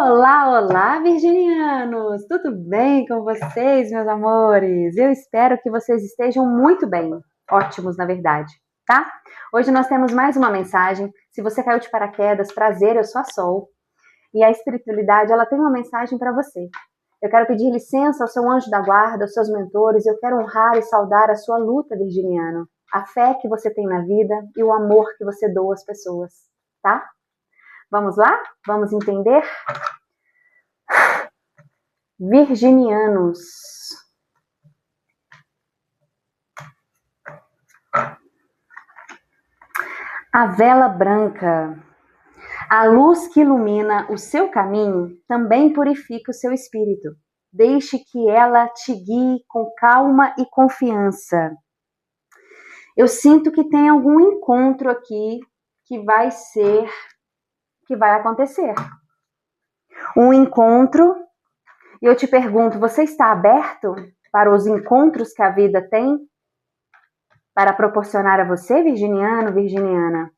Olá, olá, virginianos! Tudo bem com vocês, meus amores? Eu espero que vocês estejam muito bem. Ótimos, na verdade, tá? Hoje nós temos mais uma mensagem. Se você caiu de paraquedas, prazer, eu sou a Sol. E a espiritualidade, ela tem uma mensagem para você. Eu quero pedir licença ao seu anjo da guarda, aos seus mentores. Eu quero honrar e saudar a sua luta, virginiano. A fé que você tem na vida e o amor que você doa às pessoas, tá? Vamos lá? Vamos entender? Virginianos. A vela branca. A luz que ilumina o seu caminho também purifica o seu espírito. Deixe que ela te guie com calma e confiança. Eu sinto que tem algum encontro aqui que vai acontecer. Um encontro, e eu te pergunto, você está aberto para os encontros que a vida tem para proporcionar a você, virginiano, virginiana?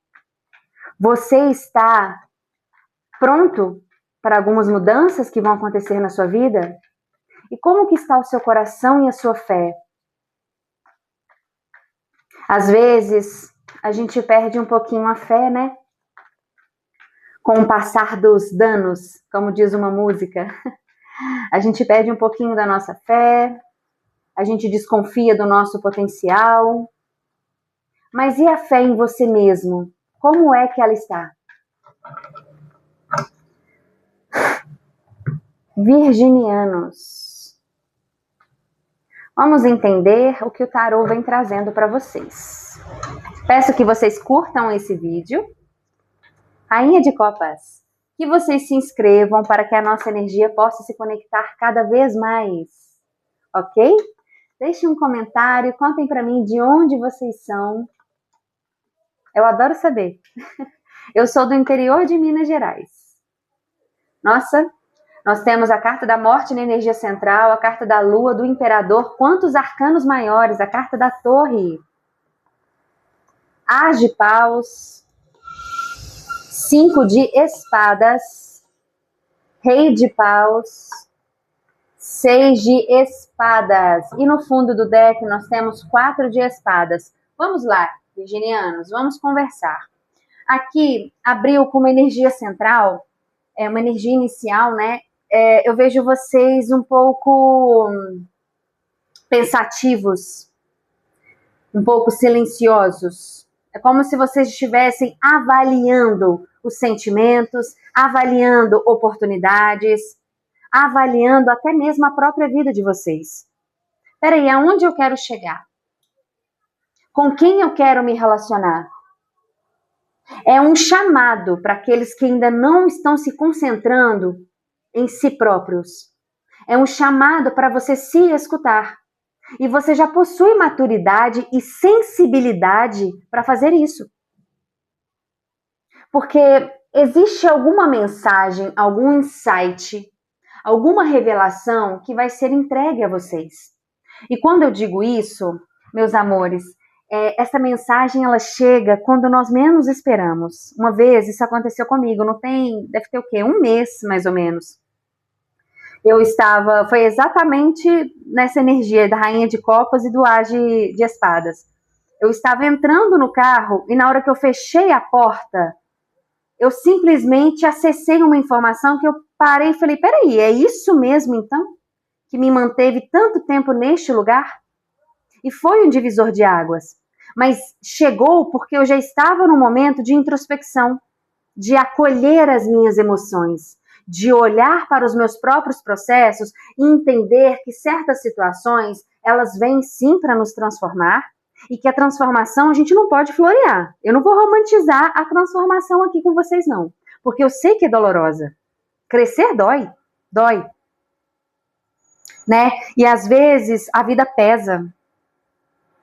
Você está pronto para algumas mudanças que vão acontecer na sua vida? E como que está o seu coração e a sua fé? Às vezes, a gente perde um pouquinho a fé, né? Com o passar dos danos, como diz uma música. A gente perde um pouquinho da nossa fé, a gente desconfia do nosso potencial. Mas e a fé em você mesmo? Como é que ela está? Virginianos. Vamos entender o que o tarô vem trazendo para vocês. Peço que vocês curtam esse vídeo. Rainha de Copas. Que vocês se inscrevam para que a nossa energia possa se conectar cada vez mais. Ok? Deixem um comentário, contem para mim de onde vocês são. Eu adoro saber. Eu sou do interior de Minas Gerais. Nossa, nós temos a carta da morte na energia central, a carta da lua, do imperador, quantos arcanos maiores, a carta da torre. As de paus, 5 de espadas, rei de paus, 6 de espadas. E no fundo do deck nós temos 4 de espadas. Vamos lá, virginianos, vamos conversar. Aqui abriu com uma energia central, uma energia inicial, né? Eu vejo vocês um pouco pensativos, um pouco silenciosos. É como se vocês estivessem avaliando os sentimentos, avaliando oportunidades, avaliando até mesmo a própria vida de vocês. Peraí, aonde eu quero chegar? Com quem eu quero me relacionar? É um chamado para aqueles que ainda não estão se concentrando em si próprios. É um chamado para você se escutar. E você já possui maturidade e sensibilidade para fazer isso. Porque existe alguma mensagem, algum insight, alguma revelação que vai ser entregue a vocês. E quando eu digo isso, meus amores, essa mensagem ela chega quando nós menos esperamos. Uma vez isso aconteceu comigo, deve ter o quê? Um mês mais ou menos. Foi exatamente nessa energia da Rainha de Copas e do As de Espadas. Eu estava entrando no carro e na hora que eu fechei a porta, eu simplesmente acessei uma informação que eu parei e falei, peraí, é isso mesmo então? Que me manteve tanto tempo neste lugar? E foi um divisor de águas. Mas chegou porque eu já estava num momento de introspecção, de acolher as minhas emoções, de olhar para os meus próprios processos e entender que certas situações, elas vêm sim para nos transformar e que a transformação a gente não pode florear. Eu não vou romantizar a transformação aqui com vocês não, porque eu sei que é dolorosa. Crescer dói, né? E às vezes a vida pesa,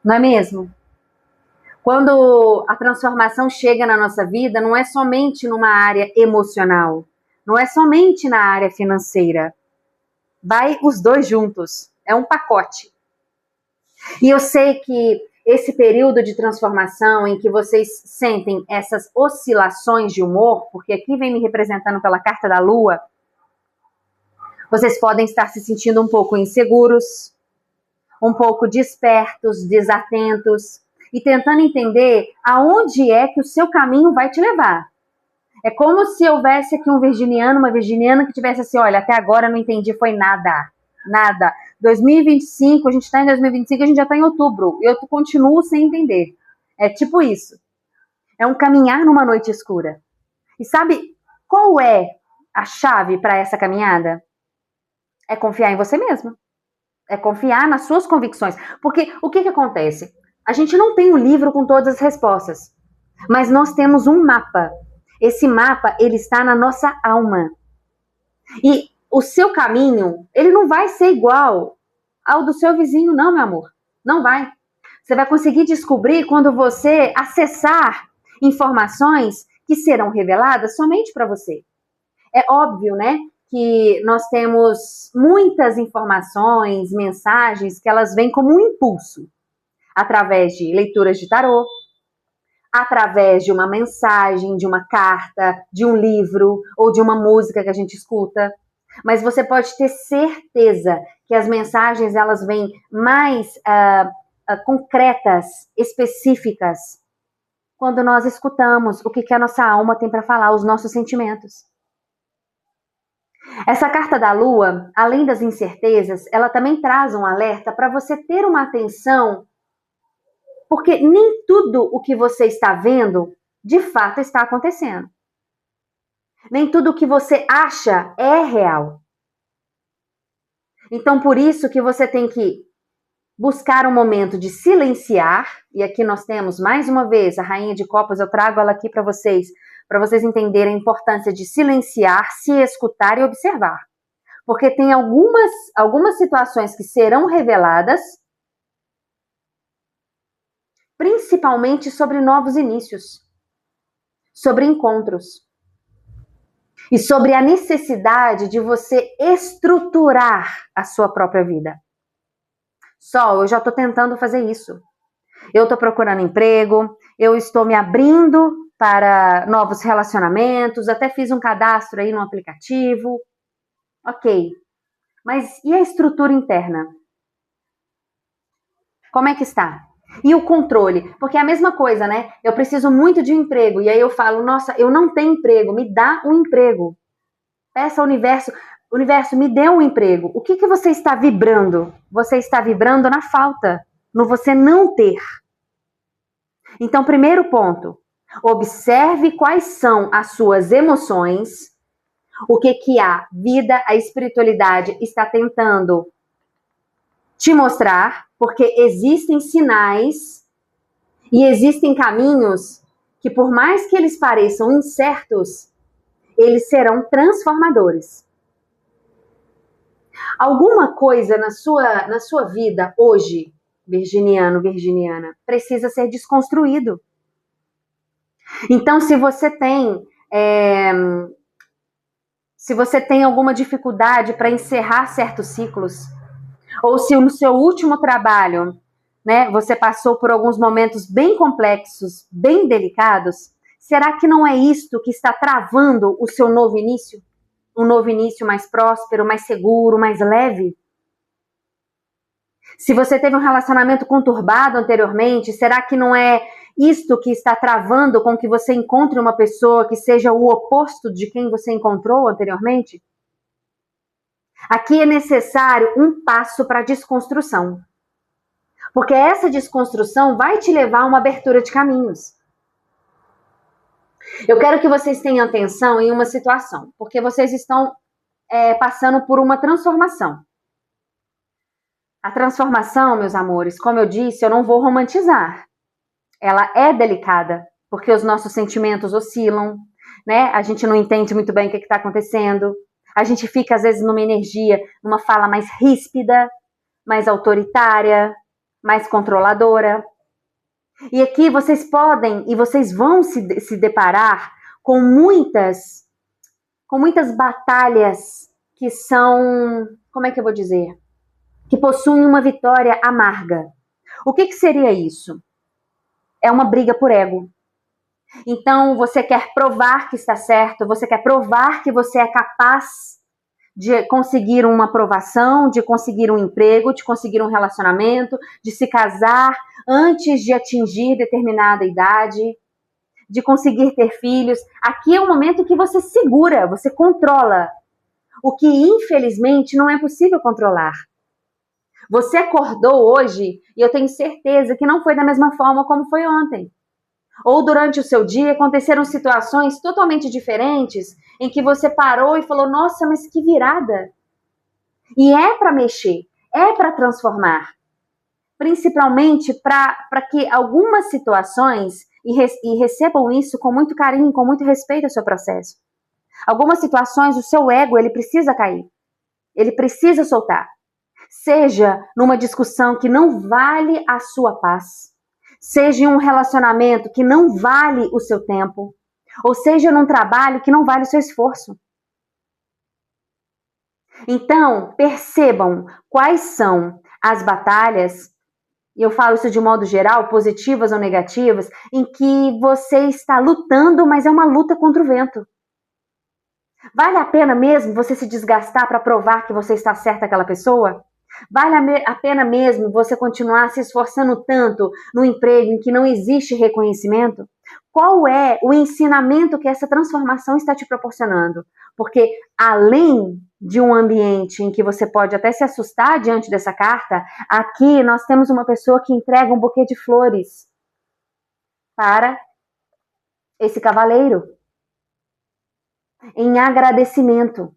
não é mesmo? Quando a transformação chega na nossa vida, não é somente numa área emocional, não é somente na área financeira. Vai os dois juntos, é um pacote. E eu sei que esse período de transformação em que vocês sentem essas oscilações de humor, porque aqui vem me representando pela carta da lua, Vocês podem estar se sentindo um pouco inseguros, um pouco despertos, desatentos e tentando entender aonde é que o seu caminho vai te levar. É como se houvesse aqui um virginiano, uma virginiana que tivesse assim, olha, até agora eu não entendi, foi nada. 2025, a gente está em 2025, a gente já está em outubro, e eu continuo sem entender. É tipo isso. É um caminhar numa noite escura. E sabe qual é a chave para essa caminhada? É confiar em você mesmo. É confiar nas suas convicções. Porque o que acontece? A gente não tem um livro com todas as respostas, mas nós temos um mapa. Esse mapa, ele está na nossa alma. E o seu caminho, ele não vai ser igual ao do seu vizinho, não, meu amor. Não vai. Você vai conseguir descobrir quando você acessar informações que serão reveladas somente para você. É óbvio, né, que nós temos muitas informações, mensagens, que elas vêm como um impulso, através de leituras de tarô, através de uma mensagem, de uma carta, de um livro ou de uma música que a gente escuta. Mas você pode ter certeza que as mensagens elas vêm mais concretas, específicas, quando nós escutamos o que a nossa alma tem para falar, os nossos sentimentos. Essa carta da Lua, além das incertezas, ela também traz um alerta para você ter uma atenção, porque nem tudo o que você está vendo, de fato, está acontecendo. Nem tudo o que você acha é real. Então, por isso que você tem que buscar um momento de silenciar, e aqui nós temos, mais uma vez, a Rainha de Copas, eu trago ela aqui para vocês entenderem a importância de silenciar, se escutar e observar. Porque tem algumas situações que serão reveladas, principalmente sobre novos inícios, sobre encontros, e sobre a necessidade de você estruturar a sua própria vida. Sol, eu já estou tentando fazer isso. Eu estou procurando emprego, eu estou me abrindo para novos relacionamentos, até fiz um cadastro aí no aplicativo. Ok, mas e a estrutura interna? Como é que está? E o controle? Porque é a mesma coisa, né? Eu preciso muito de um emprego, e aí eu falo, nossa, eu não tenho emprego, me dá um emprego. Peça ao universo, me dê um emprego. O que você está vibrando? Você está vibrando na falta, no você não ter. Então, primeiro ponto, observe quais são as suas emoções, o que a vida, a espiritualidade está tentando te mostrar, porque existem sinais e existem caminhos que, por mais que eles pareçam incertos, eles serão transformadores. Alguma coisa na sua vida hoje, virginiano, virginiana, precisa ser desconstruído. Então, se você tem alguma dificuldade para encerrar certos ciclos, ou se no seu último trabalho, né, você passou por alguns momentos bem complexos, bem delicados, será que não é isto que está travando o seu novo início? Um novo início mais próspero, mais seguro, mais leve? Se você teve um relacionamento conturbado anteriormente, será que não é isto que está travando com que você encontre uma pessoa que seja o oposto de quem você encontrou anteriormente? Aqui é necessário um passo para a desconstrução. Porque essa desconstrução vai te levar a uma abertura de caminhos. Eu quero que vocês tenham atenção em uma situação, porque vocês estão passando por uma transformação. A transformação, meus amores, como eu disse, eu não vou romantizar. Ela é delicada, porque os nossos sentimentos oscilam, né? A gente não entende muito bem o que está acontecendo. A gente fica, às vezes, numa energia, numa fala mais ríspida, mais autoritária, mais controladora. E aqui vocês podem e vocês vão se deparar com muitas batalhas que são, como é que eu vou dizer? Que possuem uma vitória amarga. O que seria isso? É uma briga por ego. Então, você quer provar que está certo, você quer provar que você é capaz de conseguir uma aprovação, de conseguir um emprego, de conseguir um relacionamento, de se casar antes de atingir determinada idade, de conseguir ter filhos. Aqui é um momento que você segura, você controla, o que infelizmente não é possível controlar. Você acordou hoje e eu tenho certeza que não foi da mesma forma como foi ontem. Ou durante o seu dia aconteceram situações totalmente diferentes em que você parou e falou, nossa, mas que virada. E é para mexer, é para transformar. Principalmente para que algumas situações, e recebam isso com muito carinho, com muito respeito ao seu processo. Algumas situações, o seu ego, ele precisa cair. Ele precisa soltar. Seja numa discussão que não vale a sua paz, seja em um relacionamento que não vale o seu tempo, ou seja num trabalho que não vale o seu esforço. Então, percebam quais são as batalhas, e eu falo isso de modo geral, positivas ou negativas, em que você está lutando, mas é uma luta contra o vento. Vale a pena mesmo você se desgastar para provar que você está certa aquela pessoa? Vale a pena mesmo você continuar se esforçando tanto no emprego em que não existe reconhecimento? Qual é o ensinamento que essa transformação está te proporcionando? Porque além de um ambiente em que você pode até se assustar diante dessa carta, aqui nós temos uma pessoa que entrega um buquê de flores para esse cavaleiro em agradecimento.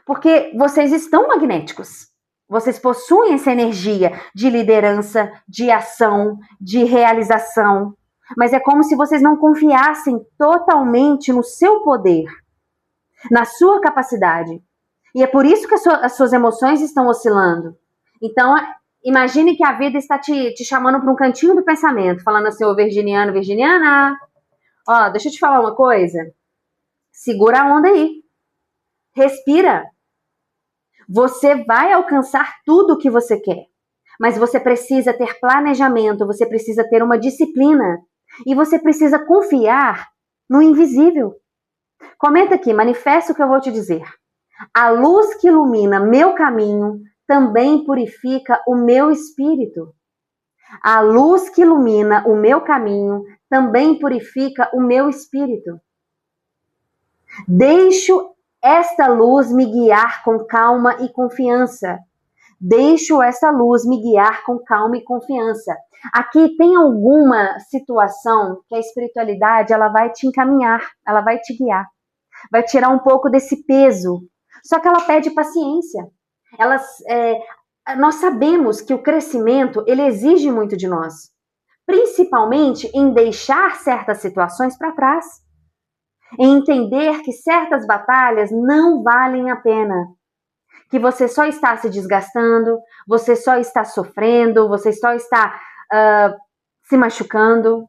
Porque vocês estão magnéticos. Vocês possuem essa energia de liderança, de ação, de realização. Mas é como se vocês não confiassem totalmente no seu poder, na sua capacidade. E é por isso que as suas emoções estão oscilando. Então, imagine que a vida está te chamando para um cantinho do pensamento, falando assim, ô virginiano, virginiana, ó, deixa eu te falar uma coisa. Segura a onda aí. Respira. Você vai alcançar tudo o que você quer, mas você precisa ter planejamento, você precisa ter uma disciplina e você precisa confiar no invisível. Comenta aqui, manifesta o que eu vou te dizer. A luz que ilumina meu caminho também purifica o meu espírito. A luz que ilumina o meu caminho também purifica o meu espírito. Deixo esta luz me guiar com calma e confiança. Deixo essa luz me guiar com calma e confiança. Aqui tem alguma situação que a espiritualidade ela vai te encaminhar, ela vai te guiar, vai tirar um pouco desse peso. Só que ela pede paciência. Nós sabemos que o crescimento ele exige muito de nós, principalmente em deixar certas situações para trás. Em entender que certas batalhas não valem a pena, que você só está se desgastando, você só está sofrendo, você só está se machucando.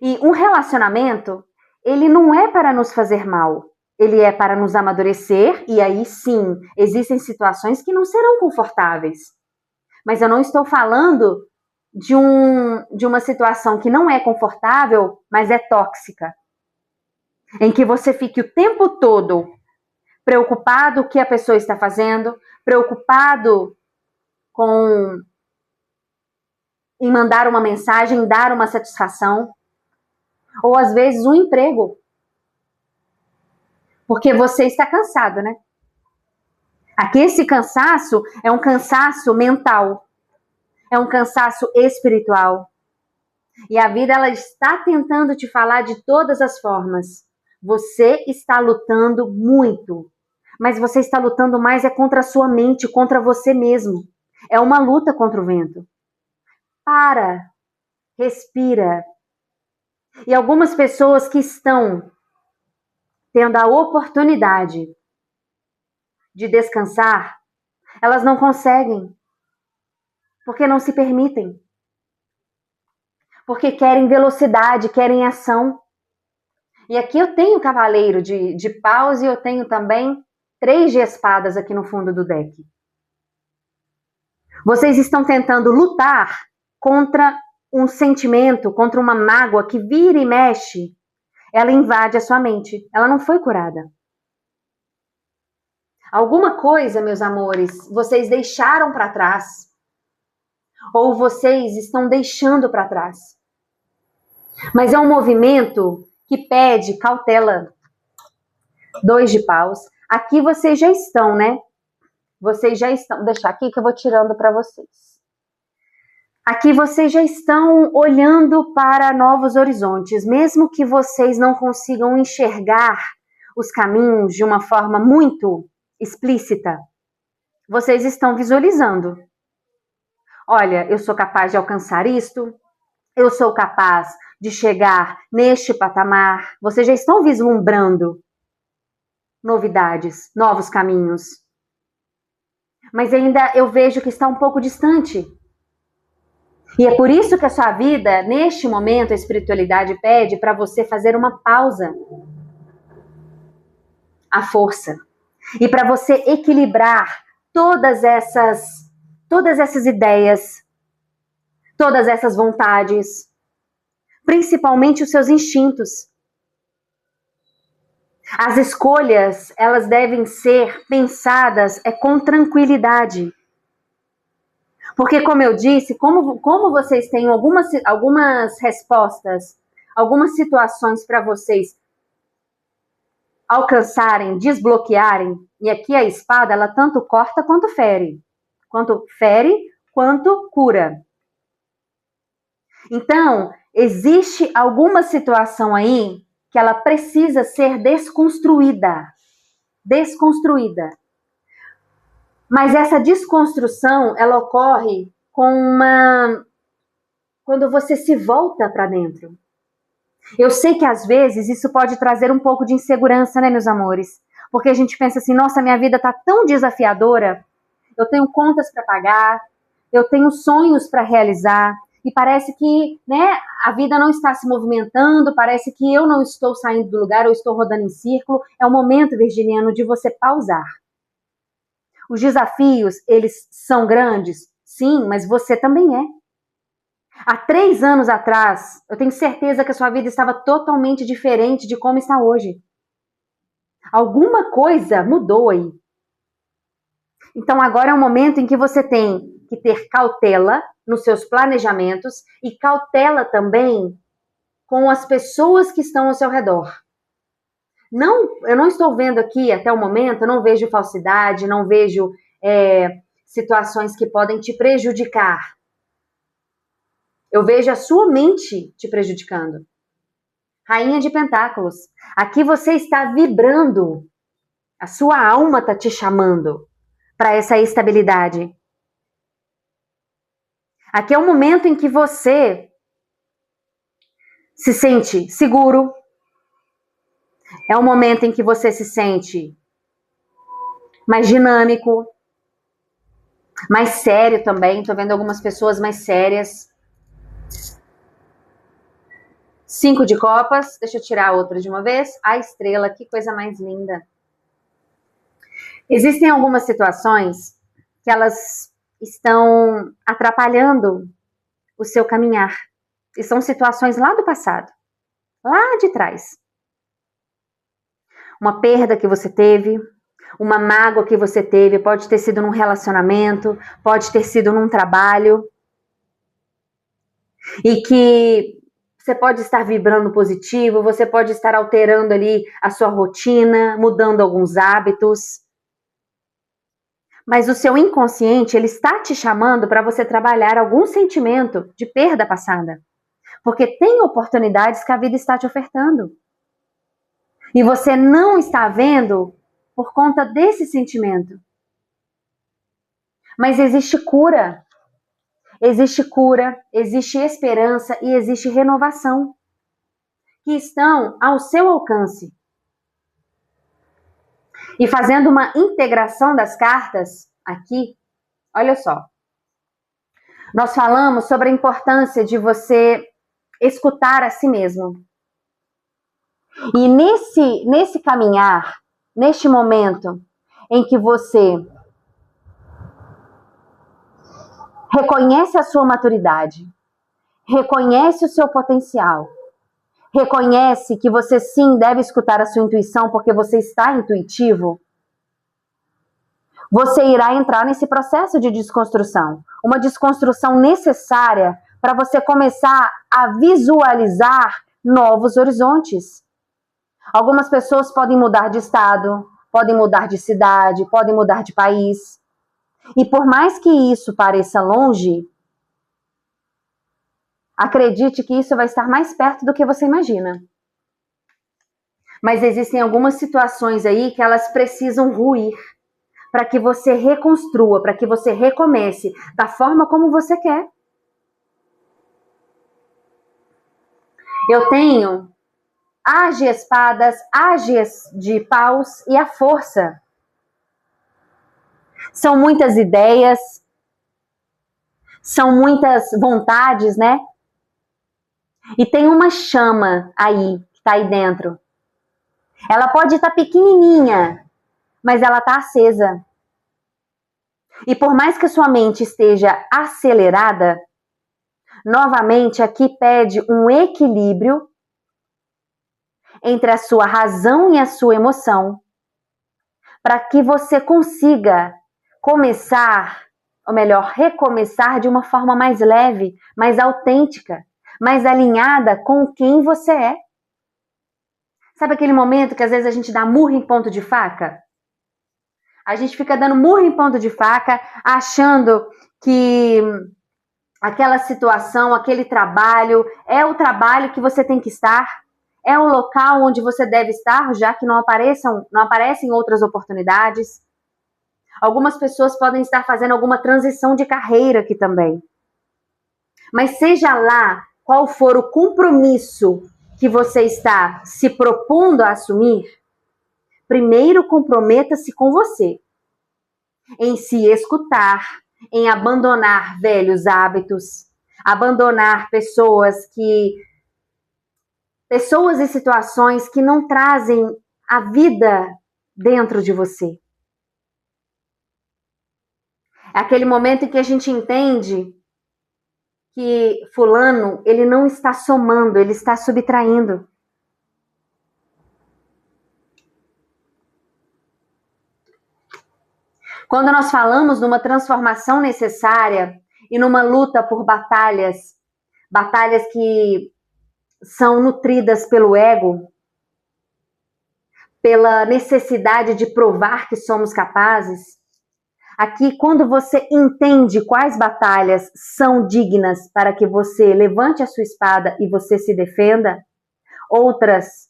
E um relacionamento, ele não é para nos fazer mal, ele é para nos amadurecer, e aí sim, existem situações que não serão confortáveis. Mas eu não estou falando de uma situação que não é confortável, mas é tóxica. Em que você fique o tempo todo preocupado com o que a pessoa está fazendo, preocupado em mandar uma mensagem, dar uma satisfação, ou às vezes um emprego, porque você está cansado, né? Aqui esse cansaço é um cansaço mental, é um cansaço espiritual, e a vida ela está tentando te falar de todas as formas. Você está lutando muito, mas você está lutando mais contra a sua mente, contra você mesmo. É uma luta contra o vento. Para, respira. E algumas pessoas que estão tendo a oportunidade de descansar, elas não conseguem, porque não se permitem. Porque querem velocidade, querem ação. E aqui eu tenho cavaleiro de paus e eu tenho também 3 de espadas aqui no fundo do deck. Vocês estão tentando lutar contra um sentimento, contra uma mágoa que vira e mexe. Ela invade a sua mente. Ela não foi curada. Alguma coisa, meus amores, vocês deixaram para trás, ou vocês estão deixando para trás. Mas é um movimento que pede cautela. 2 de paus. Aqui vocês já estão, né? Vocês já estão. Vou deixar aqui que eu vou tirando para vocês. Aqui vocês já estão olhando para novos horizontes, mesmo que vocês não consigam enxergar os caminhos de uma forma muito explícita. Vocês estão visualizando. Olha, eu sou capaz de alcançar isto, eu sou capaz de chegar neste patamar. Vocês já estão vislumbrando novidades, novos caminhos. Mas ainda eu vejo que está um pouco distante. E é por isso que a sua vida, neste momento, a espiritualidade pede para você fazer uma pausa. A força. E para você equilibrar todas essas ideias, todas essas vontades, principalmente os seus instintos. As escolhas, elas devem ser pensadas com tranquilidade. Porque, como eu disse, como vocês têm algumas respostas, algumas situações para vocês alcançarem, desbloquearem, e aqui a espada, ela tanto corta quanto fere. Quanto cura. Então, existe alguma situação aí que ela precisa ser desconstruída. Mas essa desconstrução, ela ocorre quando você se volta para dentro. Eu sei que às vezes isso pode trazer um pouco de insegurança, né, meus amores? Porque a gente pensa assim, nossa, minha vida tá tão desafiadora, eu tenho contas para pagar, eu tenho sonhos para realizar, e parece que, né, a vida não está se movimentando, parece que eu não estou saindo do lugar, eu estou rodando em círculo. É o momento, virginiano, de você pausar. Os desafios, eles são grandes? Sim, mas você também é. Há 3 anos atrás, eu tenho certeza que a sua vida estava totalmente diferente de como está hoje. Alguma coisa mudou aí. Então agora é um momento em que você tem que ter cautela nos seus planejamentos e cautela também com as pessoas que estão ao seu redor. Eu não estou vendo aqui, até o momento, eu não vejo falsidade, não vejo situações que podem te prejudicar. Eu vejo a sua mente te prejudicando. Rainha de Pentáculos. Aqui você está vibrando. A sua alma está te chamando para essa estabilidade. Aqui é o momento em que você se sente seguro. É o momento em que você se sente mais dinâmico, mais sério também. Estou vendo algumas pessoas mais sérias. 5 de copas. Deixa eu tirar outra de uma vez. A estrela, que coisa mais linda. Existem algumas situações que elas estão atrapalhando o seu caminhar. E são situações lá do passado, lá de trás. Uma perda que você teve, uma mágoa que você teve, pode ter sido num relacionamento, pode ter sido num trabalho. E que você pode estar vibrando positivo, você pode estar alterando ali a sua rotina, mudando alguns hábitos. Mas o seu inconsciente, ele está te chamando para você trabalhar algum sentimento de perda passada. Porque tem oportunidades que a vida está te ofertando. E você não está vendo por conta desse sentimento. Mas existe cura. Existe cura, existe esperança e existe renovação. Que estão ao seu alcance. E fazendo uma integração das cartas aqui, olha só. Nós falamos sobre a importância de você escutar a si mesmo. E nesse caminhar, neste momento em que você reconhece a sua maturidade, reconhece o seu potencial, reconhece que você sim deve escutar a sua intuição porque você está intuitivo, você irá entrar nesse processo de desconstrução. Uma desconstrução necessária para você começar a visualizar novos horizontes. Algumas pessoas podem mudar de estado, podem mudar de cidade, podem mudar de país. E por mais que isso pareça longe, acredite que isso vai estar mais perto do que você imagina. Mas existem algumas situações aí que elas precisam ruir para que você reconstrua, para que você recomece da forma como você quer. Eu tenho as de espadas, as de paus e a força. São muitas ideias, são muitas vontades, né? E tem uma chama aí, que está aí dentro. Ela pode estar pequenininha, mas ela está acesa. E por mais que a sua mente esteja acelerada, novamente aqui pede um equilíbrio entre a sua razão e a sua emoção, para que você consiga começar, ou melhor, recomeçar de uma forma mais leve, mais autêntica, mais alinhada com quem você é. Sabe aquele momento que às vezes a gente dá murro em ponto de faca? A gente fica dando murro em ponto de faca, achando que aquela situação, aquele trabalho, é o trabalho que você tem que estar, é o local onde você deve estar, já que não aparecem outras oportunidades. Algumas pessoas podem estar fazendo alguma transição de carreira aqui também. Mas seja lá qual for o compromisso que você está se propondo a assumir, primeiro comprometa-se com você, em se escutar, em abandonar velhos hábitos, abandonar pessoas e situações que não trazem a vida dentro de você. É aquele momento em que a gente entende que fulano, ele não está somando, ele está subtraindo. Quando nós falamos numa transformação necessária e numa luta por batalhas que são nutridas pelo ego, pela necessidade de provar que somos capazes, aqui, quando você entende quais batalhas são dignas para que você levante a sua espada e você se defenda, outras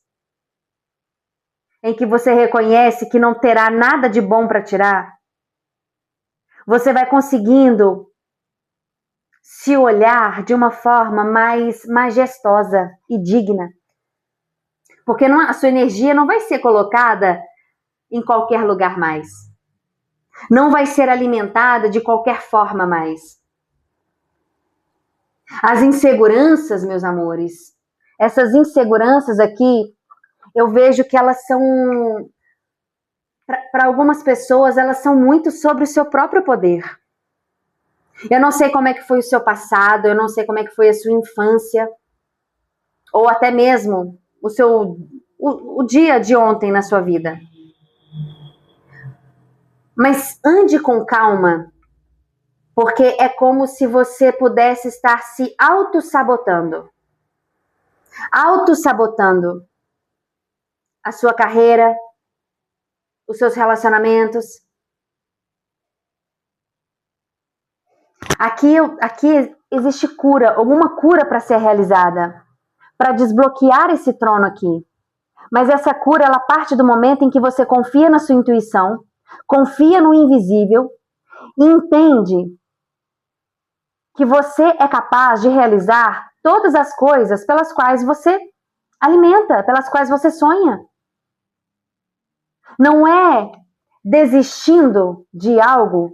em que você reconhece que não terá nada de bom para tirar, você vai conseguindo se olhar de uma forma mais majestosa e digna. Porque a sua energia não vai ser colocada em qualquer lugar mais. Não vai ser alimentada de qualquer forma mais. As inseguranças, meus amores, essas inseguranças aqui, eu vejo que elas são, para algumas pessoas, elas são muito sobre o seu próprio poder. Eu não sei como é que foi o seu passado, eu não sei como é que foi a sua infância, ou até mesmo o dia de ontem na sua vida. Mas ande com calma, porque é como se você pudesse estar se auto-sabotando. Auto-sabotando a sua carreira, os seus relacionamentos. Aqui existe cura, alguma cura para ser realizada, para desbloquear esse trono aqui. Mas essa cura, ela parte do momento em que você confia na sua intuição, confia no invisível e entende que você é capaz de realizar todas as coisas pelas quais você alimenta, pelas quais você sonha. Não é desistindo de algo,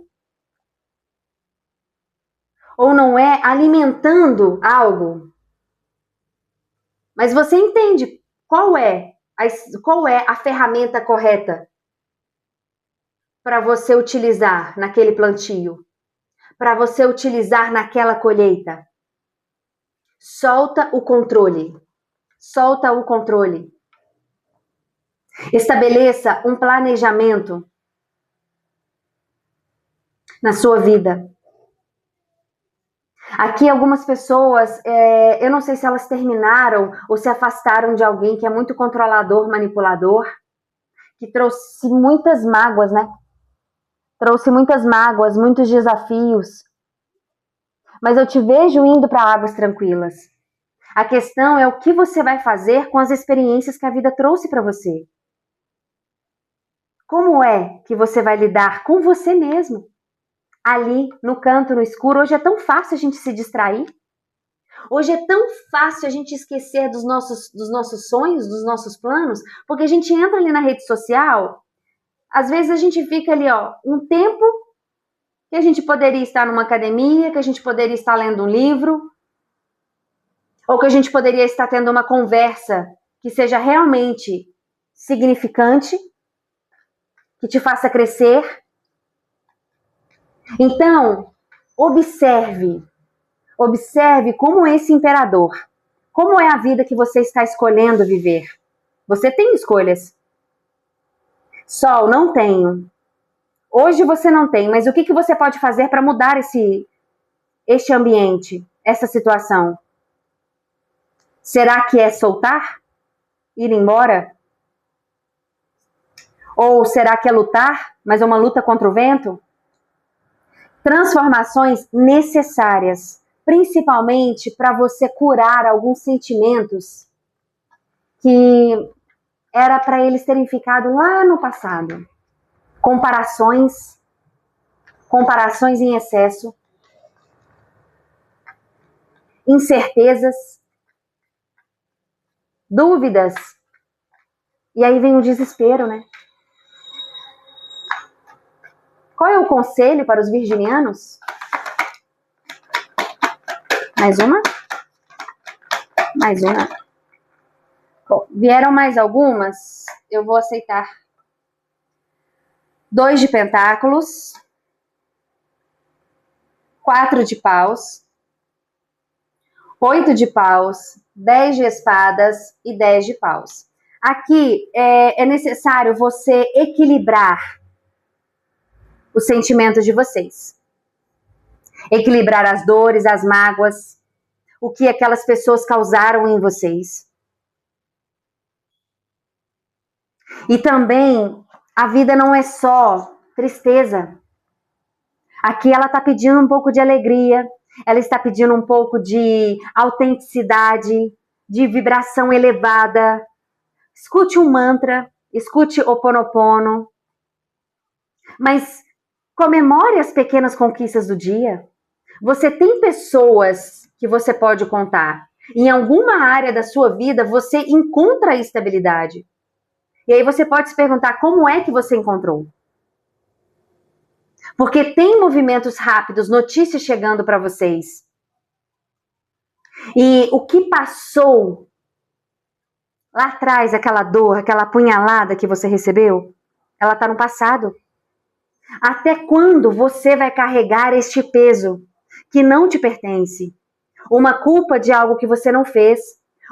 ou não é alimentando algo, mas você entende qual é a ferramenta correta para você utilizar naquele plantio, para você utilizar naquela colheita. Solta o controle. Solta o controle. Estabeleça um planejamento. na sua vida. Aqui algumas pessoas, eu não sei se elas terminaram ou se afastaram de alguém que é muito controlador, manipulador, que trouxe muitas mágoas, né? Trouxe muitas mágoas, muitos desafios. Mas eu te vejo indo para águas tranquilas. A questão é o que você vai fazer com as experiências que a vida trouxe para você. Como é que você vai lidar com você mesmo? Ali, no canto, no escuro, hoje é tão fácil a gente se distrair. Hoje é tão fácil a gente esquecer dos nossos sonhos, dos nossos planos, porque a gente entra ali na rede social, às vezes a gente fica ali, um tempo que a gente poderia estar numa academia, que a gente poderia estar lendo um livro, ou que a gente poderia estar tendo uma conversa que seja realmente significante, que te faça crescer. Então, observe como esse imperador, como é a vida que você está escolhendo viver. Você tem escolhas. Sol, não tenho. Hoje você não tem, mas o que você pode fazer para mudar este ambiente, essa situação? Será que é soltar? Ir embora? Ou será que é lutar, mas é uma luta contra o vento? Transformações necessárias, principalmente para você curar alguns sentimentos que era para eles terem ficado lá no passado. Comparações em excesso, incertezas, dúvidas. E aí vem o desespero, né? Qual é o conselho para os virginianos? Mais uma? Mais uma. Bom, vieram mais algumas, eu vou aceitar. 2 de pentáculos, 4 de paus, 8 de paus, 10 de espadas e 10 de paus. Aqui é necessário você equilibrar os sentimentos de vocês. Equilibrar as dores, as mágoas, o que aquelas pessoas causaram em vocês. E também, a vida não é só tristeza. Aqui ela está pedindo um pouco de alegria, ela está pedindo um pouco de autenticidade, de vibração elevada. Escute um mantra, escute Ho'oponopono, mas comemore as pequenas conquistas do dia. Você tem pessoas que você pode contar. Em alguma área da sua vida você encontra estabilidade. E aí você pode se perguntar como é que você encontrou. Porque tem movimentos rápidos, notícias chegando para vocês. E o que passou lá atrás, aquela dor, aquela punhalada que você recebeu, ela está no passado. Até quando você vai carregar este peso que não te pertence? Uma culpa de algo que você não fez,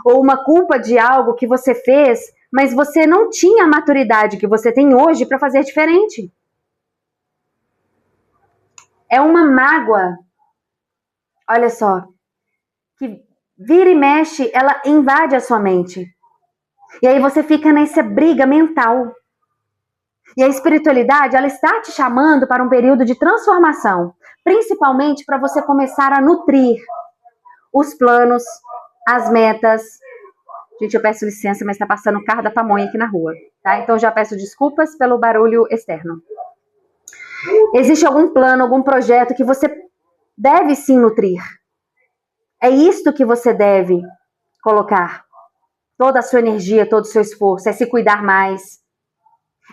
ou uma culpa de algo que você fez, mas você não tinha a maturidade que você tem hoje para fazer diferente. É uma mágoa, olha só, que vira e mexe, ela invade a sua mente. E aí você fica nessa briga mental. E a espiritualidade, ela está te chamando para um período de transformação, principalmente para você começar a nutrir os planos, as metas. Gente, eu peço licença, mas está passando o carro da pamonha aqui na rua, tá? Então já peço desculpas pelo barulho externo. Existe algum plano, algum projeto que você deve sim nutrir. É isto que você deve colocar. Toda a sua energia, todo o seu esforço, é se cuidar mais,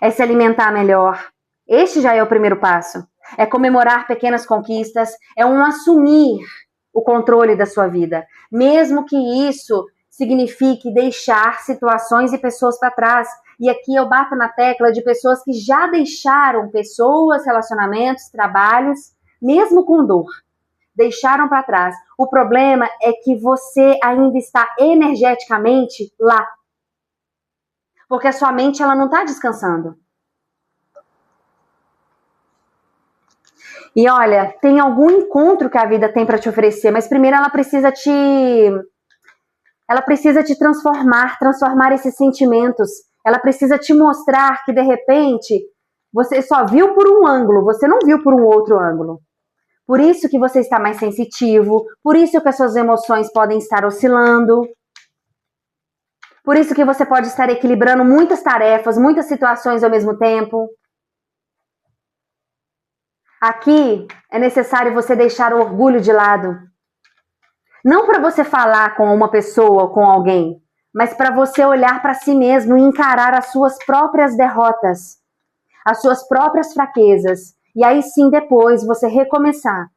é se alimentar melhor. Este já é o primeiro passo. É comemorar pequenas conquistas, é um assumir o controle da sua vida. Mesmo que isso signifique deixar situações e pessoas para trás. E aqui eu bato na tecla de pessoas que já deixaram pessoas, relacionamentos, trabalhos, mesmo com dor. Deixaram para trás. O problema é que você ainda está energeticamente lá. Porque a sua mente ela não está descansando. E olha, tem algum encontro que a vida tem para te oferecer, mas primeiro ela precisa te transformar esses sentimentos. Ela precisa te mostrar que de repente você só viu por um ângulo, você não viu por um outro ângulo. Por isso que você está mais sensitivo, por isso que as suas emoções podem estar oscilando, por isso que você pode estar equilibrando muitas tarefas, muitas situações ao mesmo tempo. Aqui é necessário você deixar o orgulho de lado. Não para você falar com uma pessoa ou com alguém, mas para você olhar para si mesmo e encarar as suas próprias derrotas, as suas próprias fraquezas. E aí sim, depois, você recomeçar.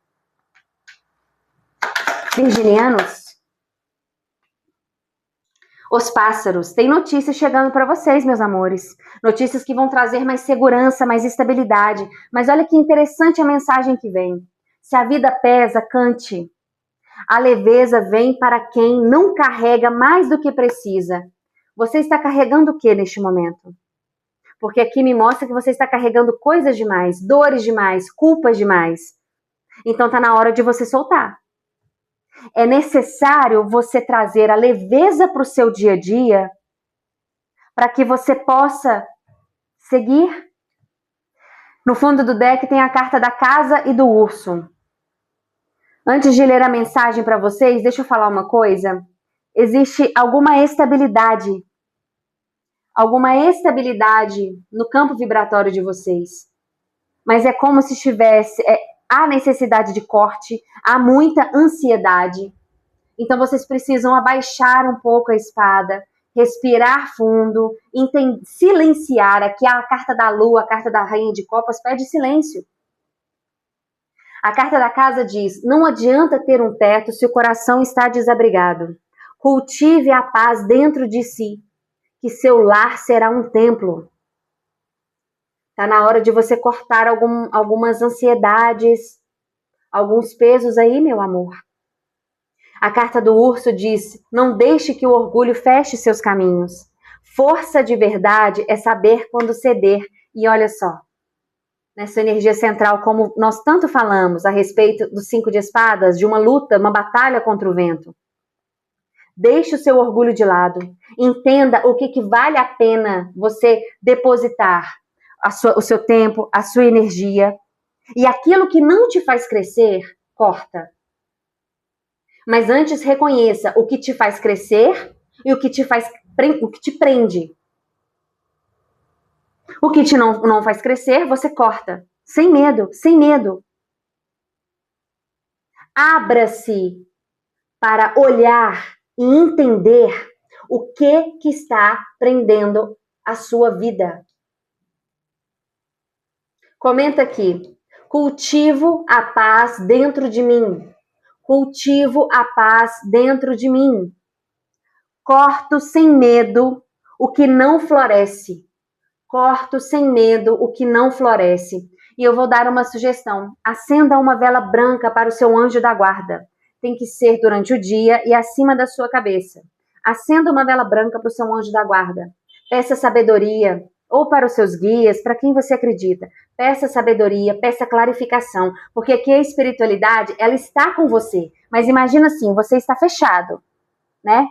Virginianos, os pássaros, tem notícias chegando para vocês, meus amores. Notícias que vão trazer mais segurança, mais estabilidade. Mas olha que interessante a mensagem que vem. Se a vida pesa, cante. A leveza vem para quem não carrega mais do que precisa. Você está carregando o que neste momento? Porque aqui me mostra que você está carregando coisas demais, dores demais, culpas demais. Então está na hora de você soltar. É necessário você trazer a leveza para o seu dia a dia para que você possa seguir. No fundo do deck tem a carta da casa e do urso. Antes de ler a mensagem para vocês, deixa eu falar uma coisa. Existe alguma estabilidade no campo vibratório de vocês. Mas é como se estivesse... há necessidade de corte, há muita ansiedade. Então vocês precisam abaixar um pouco a espada, respirar fundo, silenciar. Aqui a carta da lua, a carta da rainha de copas pede silêncio. A carta da casa diz, não adianta ter um teto se o coração está desabrigado. Cultive a paz dentro de si, que seu lar será um templo. Está na hora de você cortar algumas ansiedades, alguns pesos aí, meu amor. A carta do urso diz, não deixe que o orgulho feche seus caminhos. Força de verdade é saber quando ceder. E olha só, nessa energia central, como nós tanto falamos a respeito dos 5 de espadas, de uma luta, uma batalha contra o vento. Deixe o seu orgulho de lado. Entenda o que vale a pena você depositar o seu tempo, a sua energia. E aquilo que não te faz crescer, corta. Mas antes reconheça o que te faz crescer e o que te prende. O que te não faz crescer, você corta. Sem medo, sem medo. Abra-se para olhar e entender o que está prendendo a sua vida. Comenta aqui. Cultivo a paz dentro de mim. Cultivo a paz dentro de mim. Corto sem medo o que não floresce. Corto sem medo o que não floresce. E eu vou dar uma sugestão. Acenda uma vela branca para o seu anjo da guarda. Tem que ser durante o dia e acima da sua cabeça. Acenda uma vela branca para o seu anjo da guarda. Peça sabedoria, ou para os seus guias, para quem você acredita. Peça sabedoria, peça clarificação, porque aqui a espiritualidade, ela está com você. Mas imagina assim, você está fechado, né?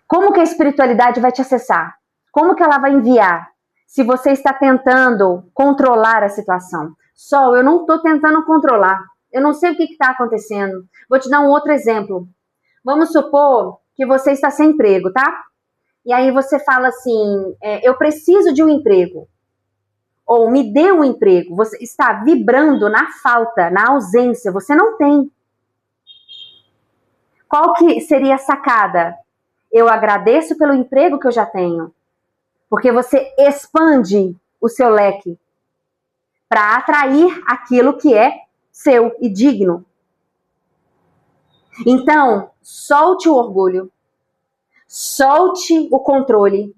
Como que a espiritualidade vai te acessar? Como que ela vai enviar? Se você está tentando controlar a situação. Sol, eu não estou tentando controlar. Eu não sei o que está acontecendo. Vou te dar um outro exemplo. Vamos supor que você está sem emprego, tá? E aí você fala assim, eu preciso de um emprego. Ou me dê um emprego. Você está vibrando na falta, na ausência. Você não tem. Qual que seria a sacada? Eu agradeço pelo emprego que eu já tenho. Porque você expande o seu leque para atrair aquilo que é seu e digno. Então, solte o orgulho. Solte o controle.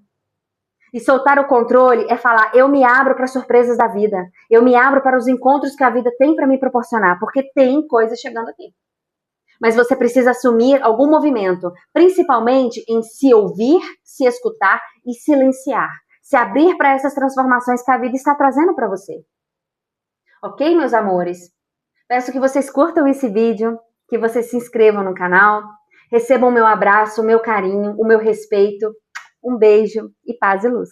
E soltar o controle é falar, eu me abro para as surpresas da vida. Eu me abro para os encontros que a vida tem para me proporcionar. Porque tem coisa chegando aqui. Mas você precisa assumir algum movimento. Principalmente em se ouvir, se escutar e silenciar. Se abrir para essas transformações que a vida está trazendo para você. Ok, meus amores? Peço que vocês curtam esse vídeo, que vocês se inscrevam no canal, recebam o meu abraço, o meu carinho, o meu respeito. Um beijo e paz e luz.